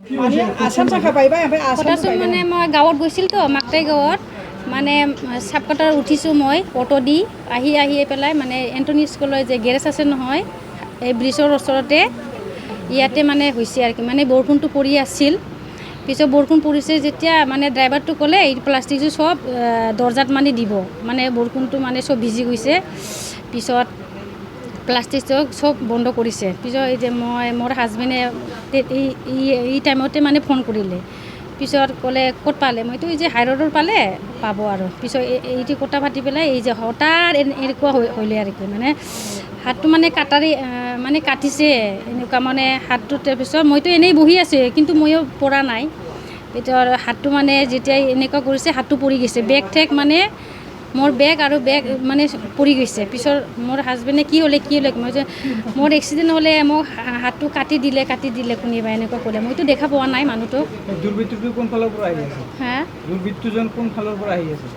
মানে আসাম শাখা পাইবা এবাৰ আসাম কথাচোন মানে মই গাঁৱত গৈছিল তো মাকটাই গাঁৱত মানে চাপকাটাৰ উঠিছোঁ মই অটো দি আহি পেলাই মানে এণ্টনি স্কুলৰ যে গেৰেজ আছে নহয় এই ব্ৰিজৰ ওচৰতে ইয়াতে মানে হৈছে আৰু কি মানে বৰষুণটো পৰি আছিল পিছত বৰষুণ পৰিছে যেতিয়া মানে ড্ৰাইভাৰটো ক'লে এই প্লাষ্টিকটো চব দৰ্জাত মানে দিব মানে বৰষুণটো মানে চব ভিজি গৈছে পিছত প্লাষ্টিকটো চব বন্ধ কৰিছে পিছত এই যে মোৰ হাজবেণ্ডে এই টাইমতে মানে ফোন কৰিলে পিছত ক'লে ক'ত পালে মইতো এই যে হাই ৰোডৰ পালে পাব আৰু পিছত এইটো কথা পাতি পেলাই এই যে হঠাৎ এনেকুৱা হ'লে আৰু কি মানে হাতটো মানে কাটাৰী মানে কাটিছে এনেকুৱা মানে হাতটো তাৰপিছত মইতো এনেই বহি আছোঁ কিন্তু ময়ো পৰা নাই পিছত হাতটো মানে যেতিয়া এনেকুৱা কৰিছে হাতটো পৰি গৈছে বেগ ঠেক মানে মোৰ বেগ আৰু বেগ মানে পৰি গৈছে পিছত মোৰ হাজবেণ্ডে কি হ'লে মই যে মোৰ এক্সিডেণ্ট হ'লে মোক হাতটো কাটি দিলে কোনোবাই এনেকুৱা ক'লে মইতো দেখা পোৱা নাই মানুহটো দুৰ্বৃত্তটো কোন ফালৰ পৰা আহি আছে হা দুৰ্বৃত্তজন কোন ফালৰ পৰা আহি আছে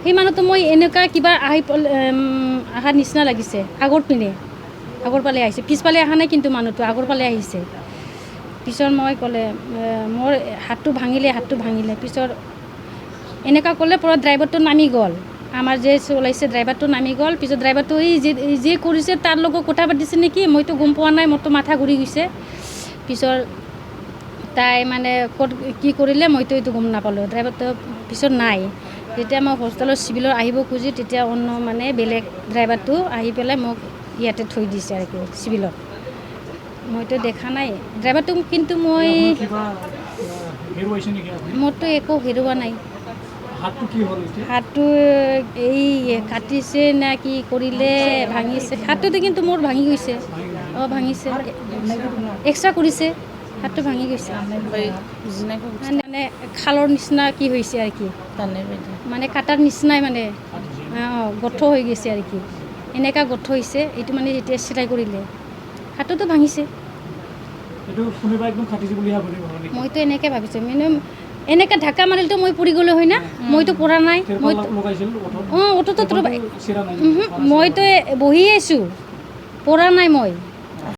সেই মানুহটো মই এনেকুৱা কিবা অহাৰ নিচিনা লাগিছে আগৰ পালে আহিছে পিছফালে অহা নাই কিন্তু মানুহটো আগৰ পালে আহিছে পিছত মই ক'লে মোৰ হাতটো ভাঙিলে পিছত এনেকুৱা ক'লে পৰা ড্ৰাইভাৰটো নামি গ'ল আমাৰ যে চলাইছে ড্ৰাইভাৰটো নামি গ'ল পিছত ড্ৰাইভাৰটো এই যে কৰিছে তাৰ লগত কথা পাতিছে নেকি মইতো গম পোৱা নাই মোৰতো মাথা ঘূৰি গৈছে পিছত তাই মানে ক'ত কি কৰিলে মইতো এইটো গম নাপালোঁ ড্ৰাইভাৰটো পিছত নাই যেতিয়া মই হোষ্টেলৰ চিভিলত আহিব খুজি তেতিয়া অন্য মানে বেলেগ ড্ৰাইভাৰটো আহি পেলাই মোক ইয়াতে থৈ দিছে আৰু কি চিভিলত মইতো দেখা নাই ড্ৰাইভাৰটো কিন্তু মই মোৰতো একো হেৰুৱা নাই হাতটো এই কাটিছে না কি কৰিলে ভাঙিছে হাতটোতো কিন্তু মোৰ ভাঙি গৈছে ভাঙিছে এক্সট্ৰা কৰিছে হাতটো ভাঙি গৈছে মানে খালৰ নিচিনা কি হৈছে আৰু কি মানে কাটাৰ নিচিনাই মানে গঠ হৈ গৈছে আৰু কি এনেকুৱা গঠ হৈছে এইটো মানে যেতিয়া চিলাই কৰিলে হাতটোতো ভাঙিছে মইতো এনেকৈ ভাবিছোঁ মানে এনেকৈ ঢাকা মাৰিলেতো মই পৰি গ'লো হয় না মইতো পৰা নাই অটোতো মইতো বহি আছোঁ পৰা নাই মই